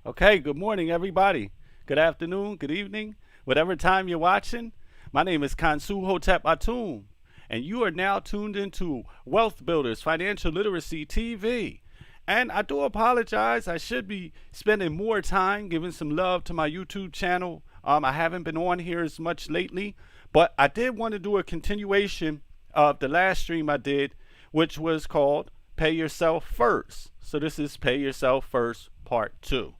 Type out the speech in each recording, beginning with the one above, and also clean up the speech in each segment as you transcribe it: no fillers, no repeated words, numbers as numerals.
Okay, good morning, everybody. Good afternoon, good evening, whatever time you're watching. My name is Kansu Hotep Atum, and you are now tuned into Wealth Builders Financial Literacy TV. And I do apologize. I should be spending more time giving some love to my YouTube channel. I haven't been on here as much lately, but I did want to do a continuation of the last stream I did, which was called Pay Yourself First. So this is Pay Yourself First Part 2.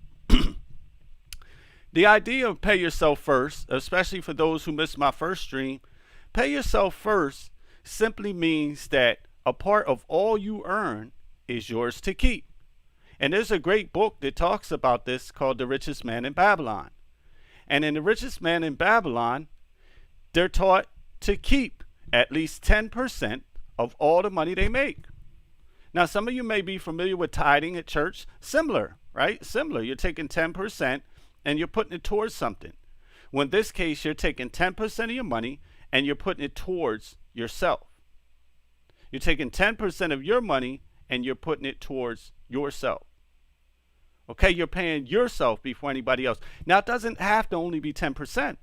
The idea of pay yourself first, especially for those who missed my first stream, pay yourself first simply means that a part of all you earn is yours to keep. And there's a great book that talks about this called The Richest Man in Babylon. And in The Richest Man in Babylon, they're taught to keep at least 10% of all the money they make. Now, some of you may be familiar with tithing at church. Similar, right? Similar. You're taking 10% and you're putting it towards something. Well, in this case, you're taking 10% of your money and you're putting it towards yourself. You're taking 10% of your money and you're putting it towards yourself. Okay, you're paying yourself before anybody else. Now, it doesn't have to only be 10%.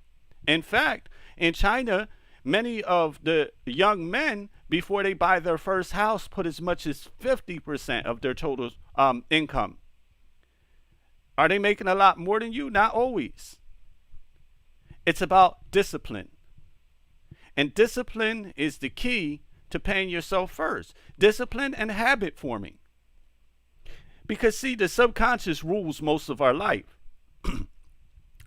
In fact, in China, many of the young men, before they buy their first house, put as much as 50% of their total income. Are they making a lot more than you? Not always. It's about discipline. And discipline is the key to paying yourself first. Discipline and habit forming. Because, see, the subconscious rules most of our life.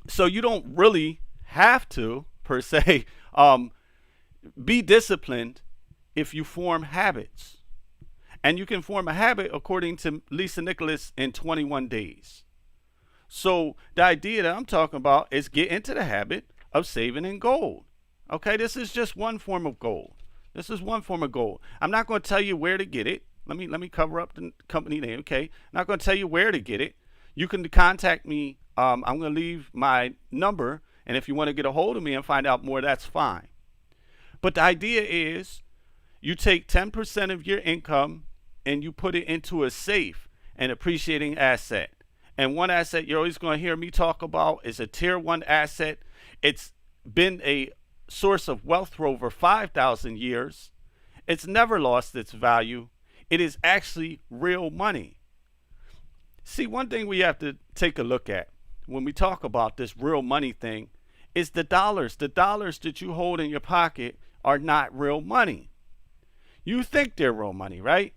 So you don't really have to, per se, be disciplined if you form habits. And you can form a habit, according to Lisa Nicholas, in 21 days. So the idea that I'm talking about is get into the habit of saving in gold. Okay, this is just one form of gold. This is one form of gold. I'm not going to tell you where to get it. Let me cover up the company name. Okay, I'm not going to tell you where to get it. You can contact me. I'm going to leave my number, and if you want to get a hold of me and find out more, that's fine. But the idea is you take 10% of your income and you put it into a safe and appreciating asset. And one asset you're always going to hear me talk about is a tier 1 asset. It's been a source of wealth for over 5,000 years. It's never lost its value. It is actually real money. See, one thing we have to take a look at when we talk about this real money thing is the dollars. The dollars that you hold in your pocket are not real money. You think they're real money, right?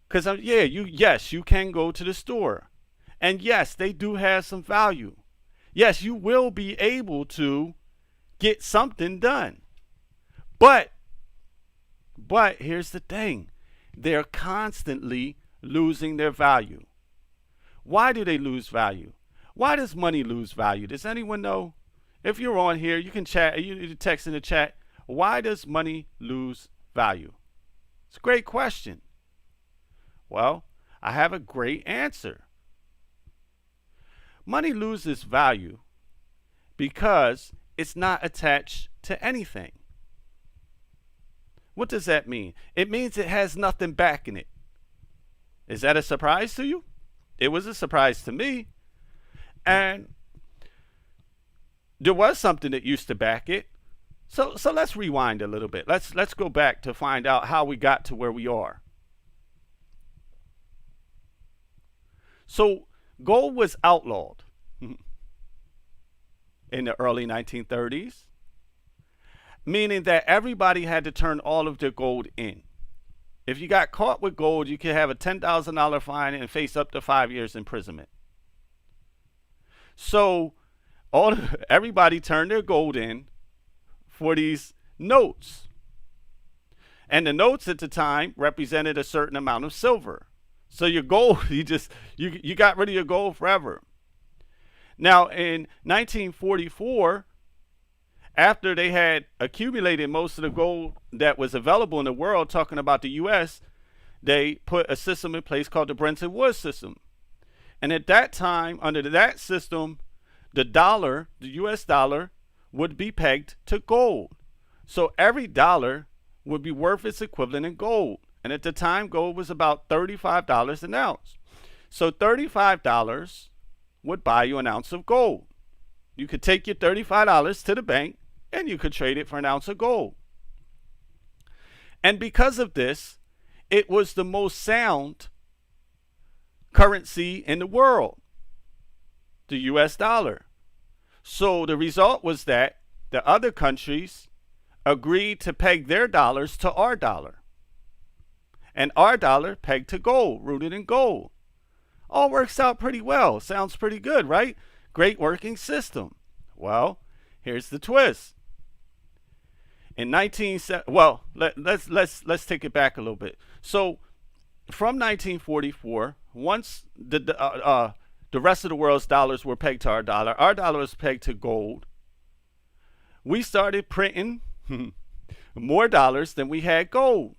Because yes, you can go to the store. And yes, they do have some value. Yes, you will be able to get something done. But here's the thing. They're constantly losing their value. Why do they lose value? Why does money lose value? Does anyone know? If you're on here, you can chat, you can text in the chat. Why does money lose value? It's a great question. Well, I have a great answer. Money loses value because it's not attached to anything. What does that mean? It means it has nothing backing it. Is that a surprise to you? It was a surprise to me. And there was something that used to back it. So let's rewind a little bit. Let's go back to find out how we got to where we are. So gold was outlawed in the early 1930s, meaning that everybody had to turn all of their gold in. If you got caught with gold, you could have a $10,000 fine and face up to 5 years imprisonment. So everybody turned their gold in for these notes. And the notes at the time represented a certain amount of silver. So your gold, you got rid of your gold forever. Now in 1944, after they had accumulated most of the gold that was available in the world, talking about the U.S., they put a system in place called the Bretton Woods system. And at that time, under that system, the dollar, the U.S. dollar, would be pegged to gold. So every dollar would be worth its equivalent in gold. And at the time, gold was about $35 an ounce. So $35 would buy you an ounce of gold. You could take your $35 to the bank and you could trade it for an ounce of gold. And because of this, it was the most sound currency in the world, the US dollar. So the result was that the other countries agreed to peg their dollars to our dollar. And our dollar pegged to gold, rooted in gold. All works out pretty well. Sounds pretty good, right? Great working system. Well, here's the twist. In let's take it back a little bit. So, from 1944, once the rest of the world's dollars were pegged to our dollar was pegged to gold. We started printing more dollars than we had gold.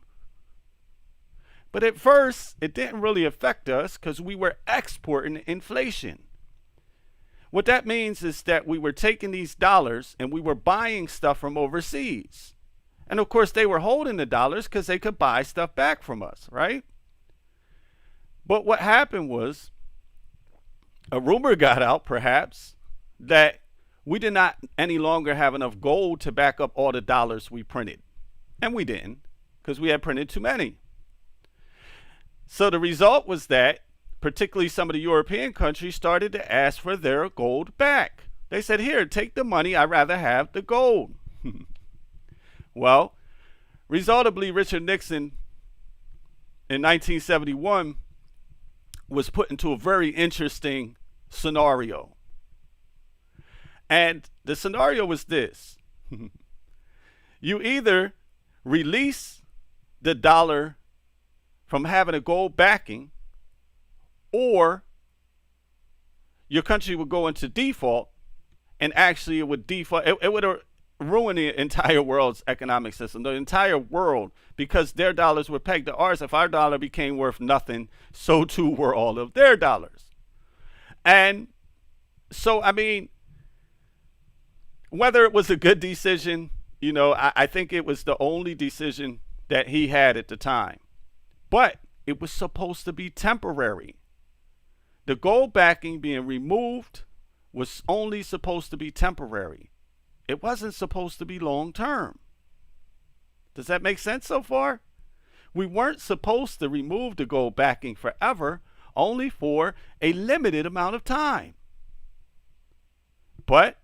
But at first, it didn't really affect us because we were exporting inflation. What that means is that we were taking these dollars and we were buying stuff from overseas. And of course, they were holding the dollars because they could buy stuff back from us, right? But what happened was, a rumor got out, perhaps, that we did not any longer have enough gold to back up all the dollars we printed. And we didn't, because we had printed too many. So the result was that, particularly some of the European countries, started to ask for their gold back. They said, here, take the money, I'd rather have the gold. Well, resultably, Richard Nixon in 1971 was put into a very interesting scenario. And the scenario was this. You either release the dollar from having a gold backing, or your country would go into default, and actually it would default. It would ruin the entire world's economic system, the entire world, because their dollars were pegged to ours. If our dollar became worth nothing, so too were all of their dollars. And so, I mean, whether it was a good decision, I think it was the only decision that he had at the time. But it was supposed to be temporary. The gold backing being removed was only supposed to be temporary. It wasn't supposed to be long term. Does that make sense so far? We weren't supposed to remove the gold backing forever, only for a limited amount of time. But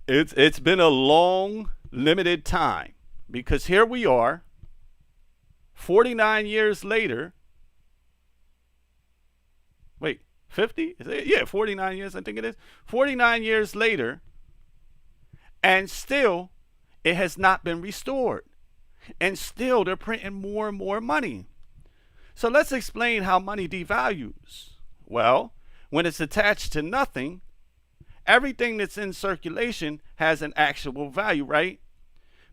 it's been a long, limited time, because here we are, 49 years later. Wait, 50? Yeah, 49 years, I think it is. 49 years later, and still it has not been restored. And still they're printing more and more money. So let's explain how money devalues. Well, when it's attached to nothing, everything that's in circulation has an actual value, right?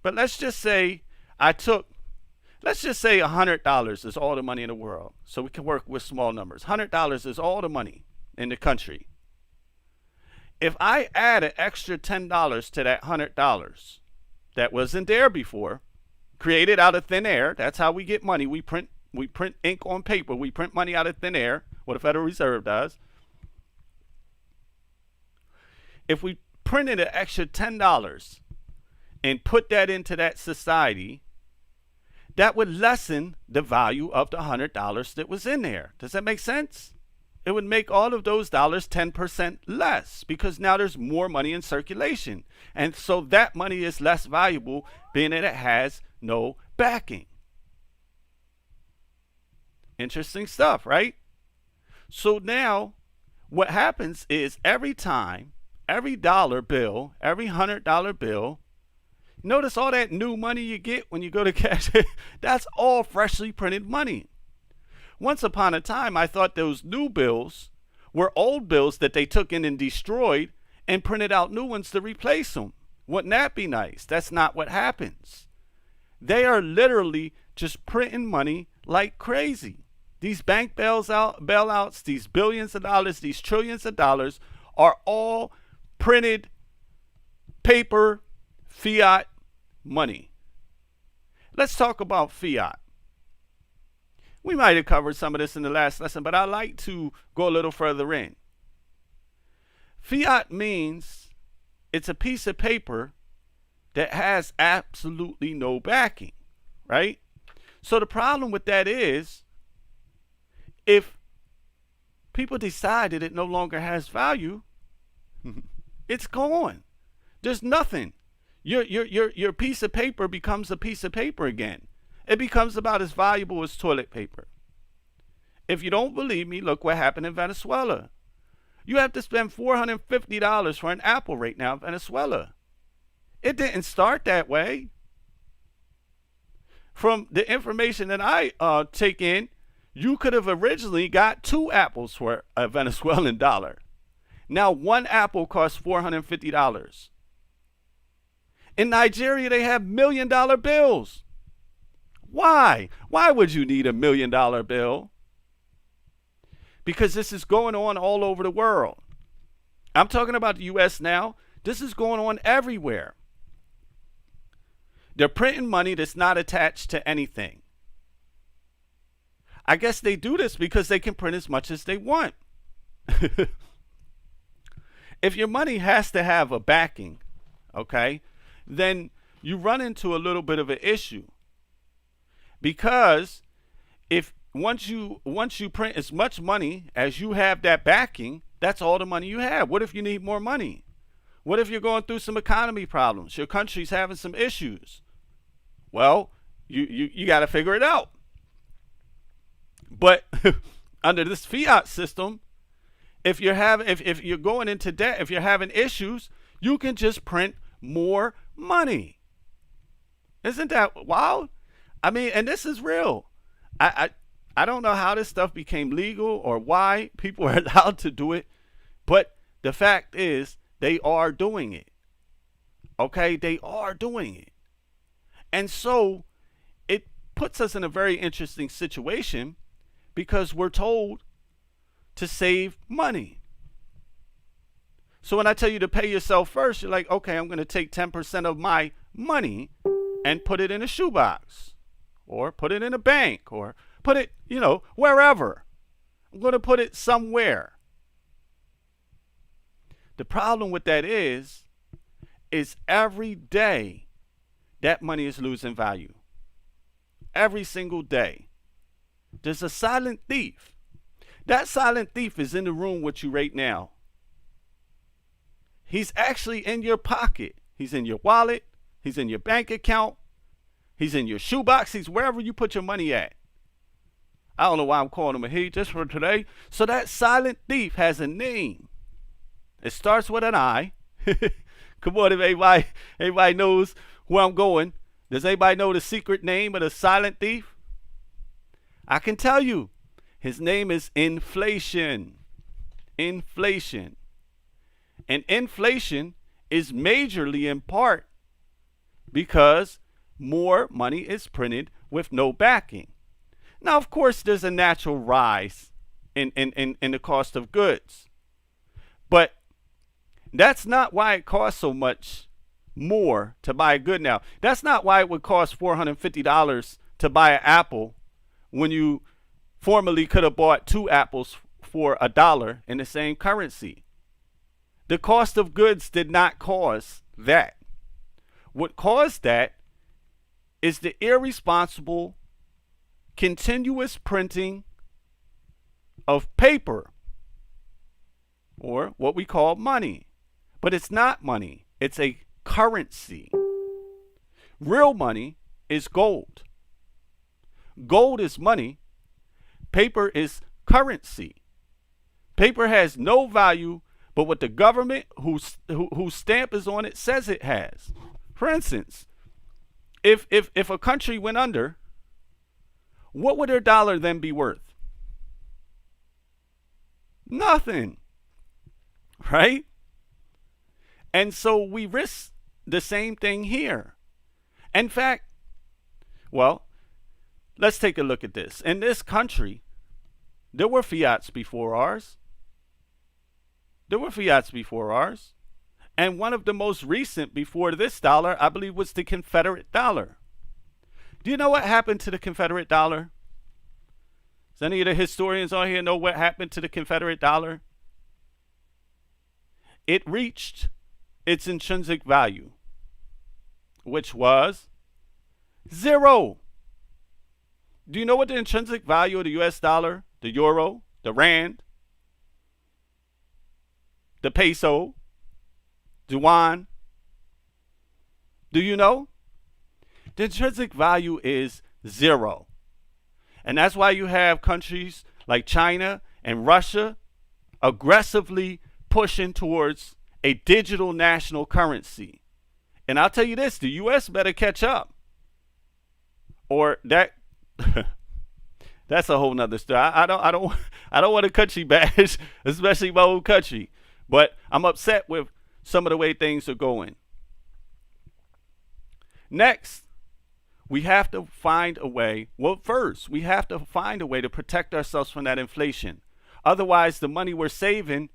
But let's just say $100 is all the money in the world. So we can work with small numbers. $100 is all the money in the country. If I add an extra $10 to that $100 that wasn't there before, created out of thin air, that's how we get money. We print ink on paper. We print money out of thin air, what the Federal Reserve does. If we printed an extra $10 and put that into that society, that would lessen the value of the $100 that was in there. Does that make sense? It would make all of those dollars 10% less, because now there's more money in circulation. And so that money is less valuable, being that it has no backing. Interesting stuff, right? So now what happens is every time, every dollar bill, every $100 bill, notice all that new money you get when you go to cash, that's all freshly printed money. Once upon a time, I thought those new bills were old bills that they took in and destroyed and printed out new ones to replace them. Wouldn't that be nice? That's not what happens. They are literally just printing money like crazy. These bank bailouts, these billions of dollars, these trillions of dollars are all printed paper, fiat money. Let's talk about fiat. We might have covered some of this in the last lesson, but I like to go a little further in. Fiat means it's a piece of paper that has absolutely no backing, right? So the problem with that is, if people decide that it no longer has value, it's gone. There's nothing. Your piece of paper becomes a piece of paper again. It becomes about as valuable as toilet paper. If you don't believe me, look what happened in Venezuela. You have to spend $450 for an apple right now in Venezuela. It didn't start that way. From the information that I take in, you could have originally got 2 apples for a Venezuelan dollar. Now 1 apple costs $450. In Nigeria, they have $1 million bills. Why? Why would you need $1 million bill? Because this is going on all over the world. I'm talking about the U.S. now. This is going on everywhere. They're printing money that's not attached to anything. I guess they do this because they can print as much as they want. If your money has to have a backing, okay, then you run into a little bit of an issue. Because if once you print as much money as you have that backing, that's all the money you have. What if you need more money? What if you're going through some economy problems? Your country's having some issues. Well, you got to figure it out. But under this fiat system, if you're going into debt, if you're having issues, you can just print more money. Isn't that wild? I mean, and this is real. I don't know how this stuff became legal or why people are allowed to do it, but the fact is they are doing it. Okay, they are doing it. And so it puts us in a very interesting situation because we're told to save money. So when I tell you to pay yourself first, you're like, okay, I'm going to take 10% of my money and put it in a shoebox or put it in a bank or put it, wherever. I'm going to put it somewhere. The problem with that is every day that money is losing value. Every single day. There's a silent thief. That silent thief is in the room with you right now. He's actually in your pocket. He's in your wallet. He's in your bank account. He's in your shoebox. He's wherever you put your money at. I don't know why I'm calling him a he just for today. So that silent thief has a name. It starts with an I. Come on, if everybody knows where I'm going. Does anybody know the secret name of the silent thief? I can tell you. His name is inflation. Inflation. And inflation is majorly in part because more money is printed with no backing. Now, of course, there's a natural rise in the cost of goods. But that's not why it costs so much more to buy a good now. That's not why it would cost $450 to buy an apple when you formerly could have bought 2 apples for $1 in the same currency. The cost of goods did not cause that. What caused that is the irresponsible, continuous printing of paper, or what we call money. But it's not money. It's a currency. Real money is gold. Gold is money. Paper is currency. Paper has no value but what the government whose stamp is on it says it has. For instance, if a country went under, what would their dollar then be worth? Nothing. Right? And so we risk the same thing here. In fact, well, let's take a look at this. In this country, there were fiats before ours. There were fiats before ours. And one of the most recent before this dollar, I believe, was the Confederate dollar. Do you know what happened to the Confederate dollar? Does any of the historians on here know what happened to the Confederate dollar? It reached its intrinsic value, which was zero. Do you know what the intrinsic value of the US dollar, the euro, the rand, the peso, the yuan? Do you know? The intrinsic value is zero. And that's why you have countries like China and Russia aggressively pushing towards a digital national currency. And I'll tell you this, the US better catch up. Or that's a whole nother story. I don't want a country bash, especially my own country. But I'm upset with some of the way things are going. Next, we have to find a way. Well, first, we have to find a way to protect ourselves from that inflation. Otherwise, the money we're saving,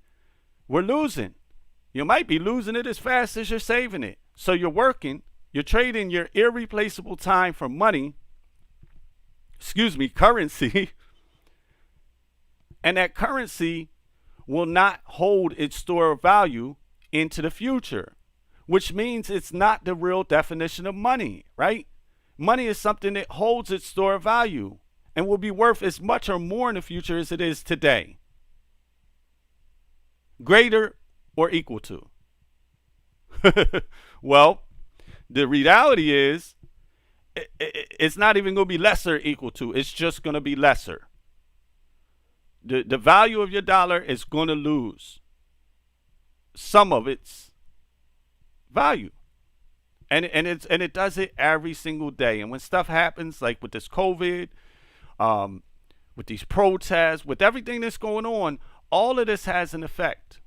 we're losing. You might be losing it as fast as you're saving it. So you're working, you're trading your irreplaceable time for money, currency, and that currency will not hold its store of value into the future, which means it's not the real definition of money, right? Money is something that holds its store of value and will be worth as much or more in the future as it is today. Greater or equal to. Well, the reality is it's not even going to be lesser equal to. It's just going to be lesser. The value of your dollar is going to lose some of its value. And it does it every single day. And when stuff happens, like with this COVID, with these protests, with everything that's going on, all of this has an effect.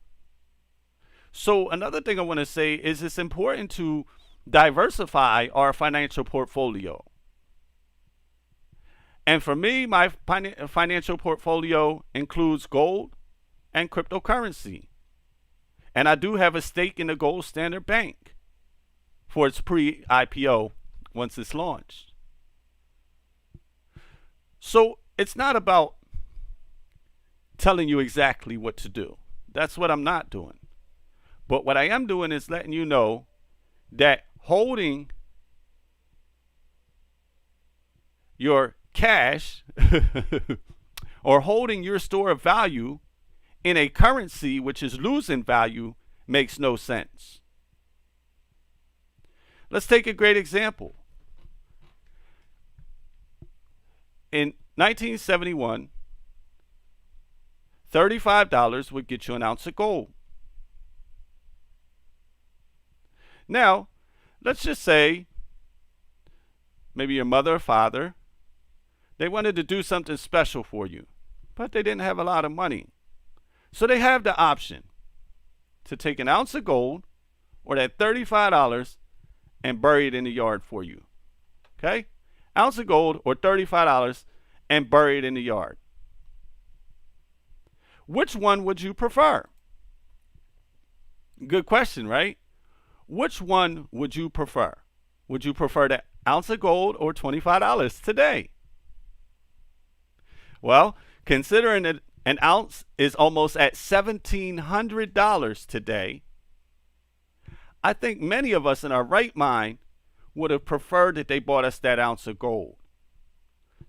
So another thing I want to say is it's important to diversify our financial portfolio. And for me, my financial portfolio includes gold and cryptocurrency. And I do have a stake in the Gold Standard Bank for its pre-IPO once it's launched. So it's not about telling you exactly what to do. That's what I'm not doing. But what I am doing is letting you know that holding your cash or holding your store of value in a currency which is losing value makes no sense. Let's take a great example. In 1971, $35 would get you an ounce of gold. Now, let's just say maybe your mother or father, they wanted to do something special for you, but they didn't have a lot of money. So they have the option to take an ounce of gold or that $35 and bury it in the yard for you. Okay? Ounce of gold or $35 and bury it in the yard. Which one would you prefer? Good question, right? Which one would you prefer? Would you prefer the ounce of gold or $25 today? Well, considering that an ounce is almost at $1,700 today, I think many of us in our right mind would have preferred that they bought us that ounce of gold.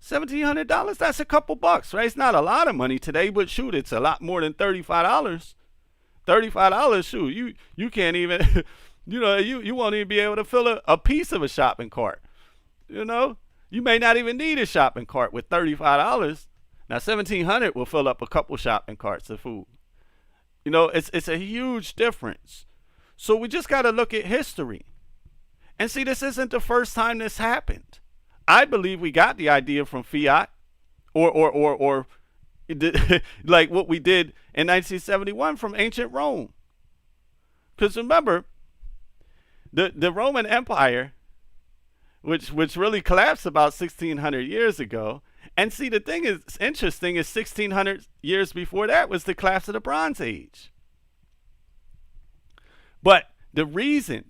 $1,700, that's a couple bucks, right? It's not a lot of money today, but shoot, it's a lot more than $35. $35, shoot, you can't even, you won't even be able to fill a piece of a shopping cart. You may not even need a shopping cart with $35. Now, $1,700 will fill up a couple shopping carts of food. It's a huge difference. So we just got to look at history and see this isn't the first time this happened. I believe we got the idea from fiat or like what we did in 1971 from ancient Rome. Because remember, the Roman Empire, which really collapsed about 1,600 years ago. And see, the thing is interesting is 1,600 years before that was the collapse of the Bronze Age. But the reason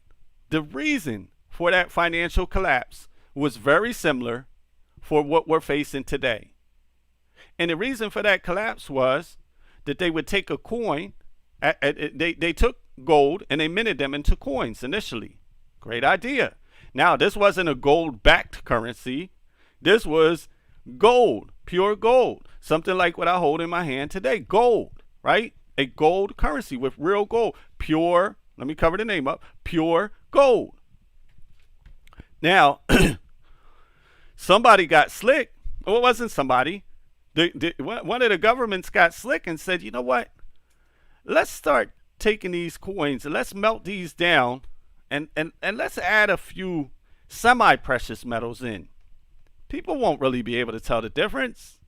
for that financial collapse was very similar for what we're facing today. And the reason for that collapse was that they would take a coin, they took gold and they minted them into coins initially. Great idea. Now, this wasn't a gold-backed currency. This was gold, pure gold, something like what I hold in my hand today, gold, right? A gold currency with real gold, pure, let me cover the name up, pure gold. Now, somebody got slick. Well, it wasn't somebody. One of the governments got slick and said, you know what? Let's start taking these coins and let's melt these down and let's add a few semi-precious metals in. People won't really be able to tell the difference.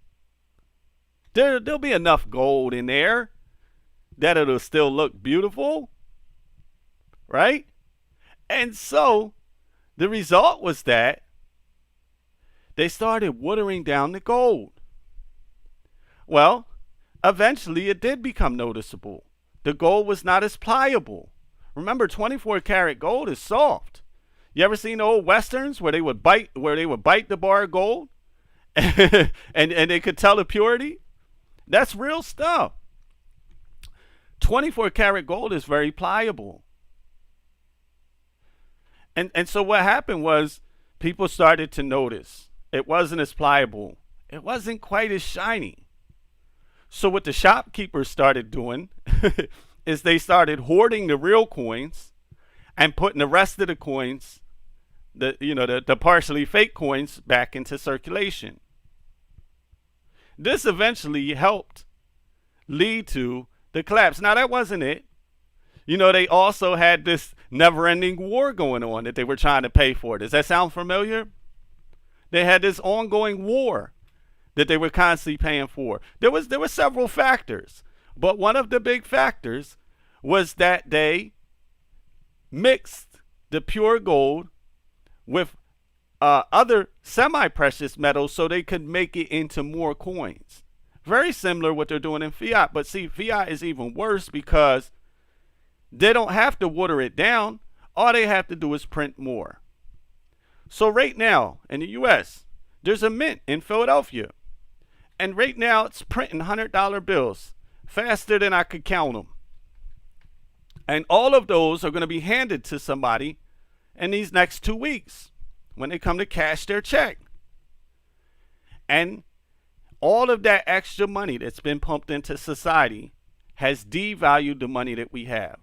There'll be enough gold in there that it'll still look beautiful, right? And so the result was that they started watering down the gold. Well, eventually it did become noticeable. The gold was not as pliable. Remember, 24 karat gold is soft. You ever seen old westerns where they would bite the bar of gold and they could tell the purity? That's real stuff. 24 karat gold is very pliable. And so what happened was people started to notice it wasn't as pliable. It wasn't quite as shiny. So what the shopkeepers started doing is they started hoarding the real coins and putting the rest of the coins, the partially fake coins, back into circulation. This eventually helped lead to the collapse. Now, that wasn't it. They also had this never-ending war going on that they were trying to pay for. Does that sound familiar? They had this ongoing war that they were constantly paying for. There were several factors, but one of the big factors was that they mixed the pure gold with other semi-precious metals so they could make it into more coins. Very similar what they're doing in fiat, but see, fiat is even worse because they don't have to water it down. All they have to do is print more. So right now in the U.S., there's a mint in Philadelphia. And right now it's printing $100 bills faster than I could count them. And all of those are going to be handed to somebody in these next 2 weeks when they come to cash their check. And all of that extra money that's been pumped into society has devalued the money that we have.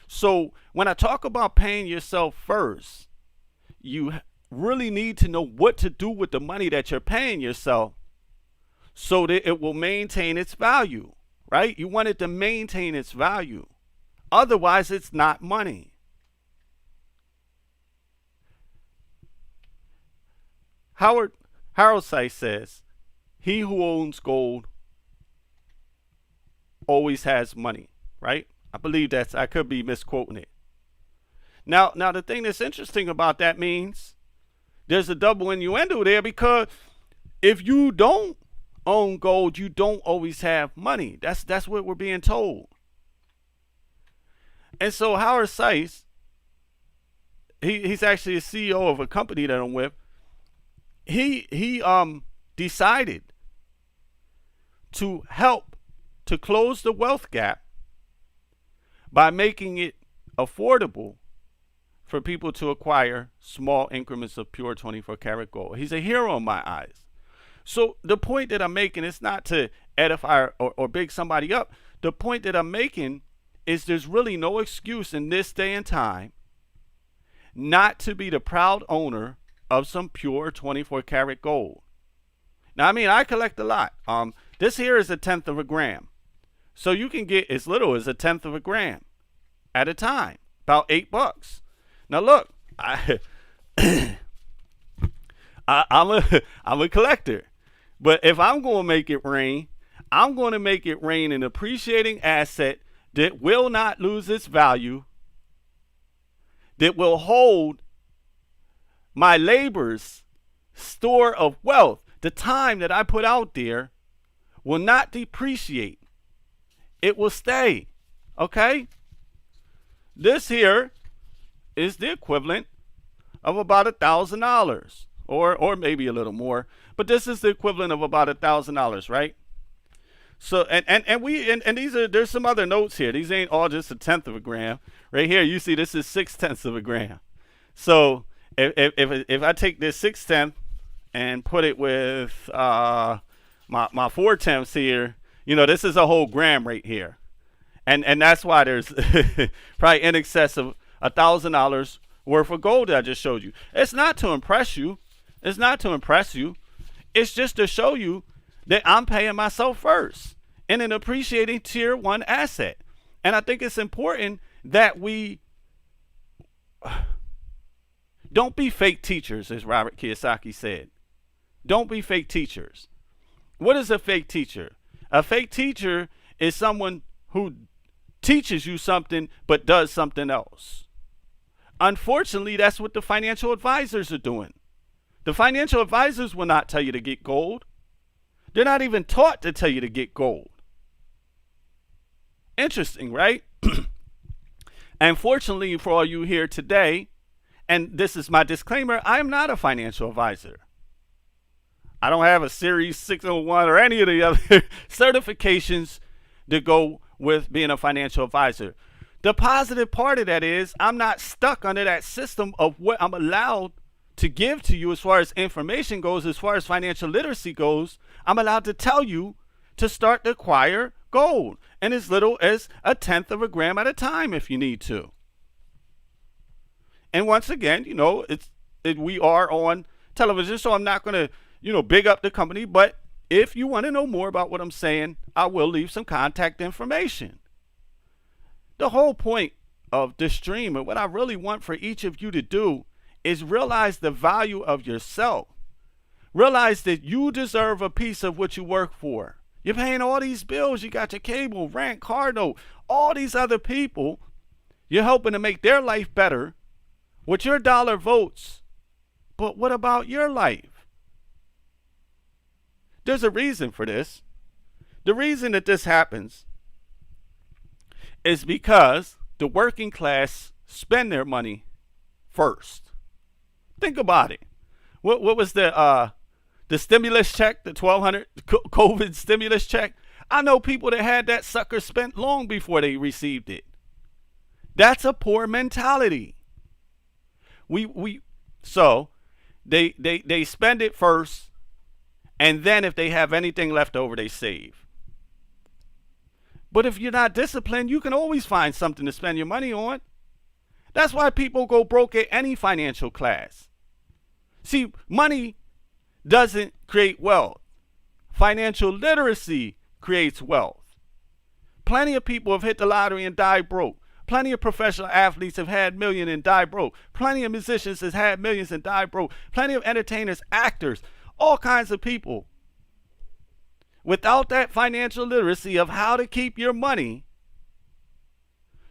So when I talk about paying yourself first, you really need to know what to do with the money that you're paying yourself so that it will maintain its value, right? You want it to maintain its value. Otherwise, it's not money. Harold Seiss says, he who owns gold always has money, right? I believe I could be misquoting it. Now the thing that's interesting about that means there's a double innuendo there, because if you don't own gold, you don't always have money. That's what we're being told. And so Howard Seiss, he's actually a CEO of a company that I'm with. He decided to help to close the wealth gap by making it affordable for people to acquire small increments of pure 24 karat gold. He's a hero in my eyes. So the point that I'm making is not to edify or big somebody up. The point that I'm making is there's really no excuse in this day and time not to be the proud owner of some pure 24 karat gold. Now, I mean, I collect a lot. This here is 1/10 of a gram. So you can get as little as 1/10 of a gram at a time, about $8. Now look, I'm a collector, but if I'm going to make it rain, I'm going to make it rain an appreciating asset that will not lose its value, that will hold my labor's store of wealth. The time that I put out there will not depreciate. It will stay. Okay? This here is the equivalent of about $1,000. or maybe a little more. But this is the equivalent of about $1,000, right? So and these are, there's some other notes here. These ain't all just a tenth of a gram. Right here, you see this is 6/10 of a gram. So if I take this 6/10 and put it with my 4/10 here, this is a whole gram right here, and that's why there's probably in excess of $1,000 worth of gold that I just showed you. It's not to impress you. It's not to impress you. It's just to show you that I'm paying myself first in an appreciating tier 1 asset. And I think it's important that we don't be fake teachers, as Robert Kiyosaki said. Don't be fake teachers. What is a fake teacher? A fake teacher is someone who teaches you something but does something else. Unfortunately, that's what the financial advisors are doing. The financial advisors will not tell you to get gold. They're not even taught to tell you to get gold. Interesting, right? And fortunately for all you here today, and this is my disclaimer, I am not a financial advisor. I don't have a Series 601 or any of the other certifications that go with being a financial advisor. The positive part of that is I'm not stuck under that system of what I'm allowed to give to you as far as information goes, as far as financial literacy goes. I'm allowed to tell you to start to acquire gold in as little as 1/10 of a gram at a time if you need to. And once again, we are on television, so I'm not going to, big up the company. But if you want to know more about what I'm saying, I will leave some contact information. The whole point of this stream and what I really want for each of you to do is realize the value of yourself. Realize that you deserve a piece of what you work for. You're paying all these bills. You got your cable, rent, car note, all these other people. You're helping to make their life better with your dollar votes. But what about your life? There's a reason for this. The reason that this happens is because the working class spend their money first. Think about it. What was the stimulus check, the $1,200 COVID stimulus check? I know people that had that sucker spent long before they received it. That's a poor mentality. So they spend it first, and then if they have anything left over, they save. But if you're not disciplined, you can always find something to spend your money on. That's why people go broke at any financial class. See, money doesn't create wealth. Financial literacy creates wealth. Plenty of people have hit the lottery and died broke. Plenty of professional athletes have had millions and died broke. Plenty of musicians have had millions and died broke. Plenty of entertainers, actors, all kinds of people. Without that financial literacy of how to keep your money,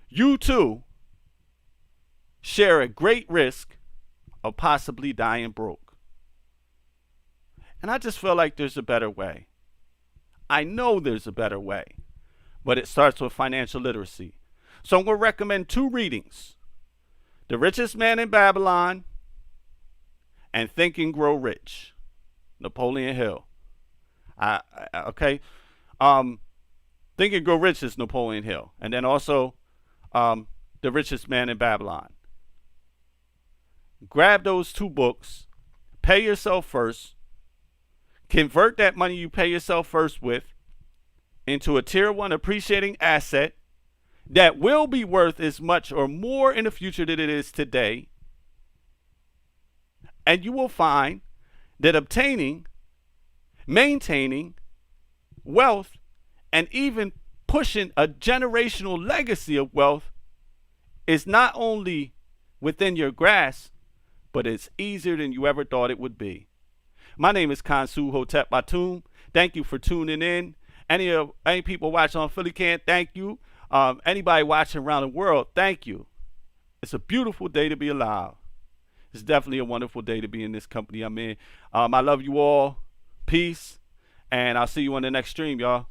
you too share a great risk of possibly dying broke. And I just feel like there's a better way. I know there's a better way, but it starts with financial literacy. So I'm going to recommend 2 readings: The Richest Man in Babylon and Think and Grow Rich, Napoleon Hill. Okay. Think and Grow Rich is Napoleon Hill. And then also The Richest Man in Babylon. Grab those 2 books, pay yourself first, convert that money you pay yourself first with into a tier 1 appreciating asset that will be worth as much or more in the future than it is today. And you will find that obtaining, maintaining wealth, and even pushing a generational legacy of wealth is not only within your grasp, but it's easier than you ever thought it would be. My name is Kansu Hotep Batum. Thank you for tuning in. Any people watching on Philly Can, thank you. Anybody watching around the world, thank you. It's a beautiful day to be alive. It's definitely a wonderful day to be in this company I'm in. I love you all. Peace. And I'll see you on the next stream, y'all.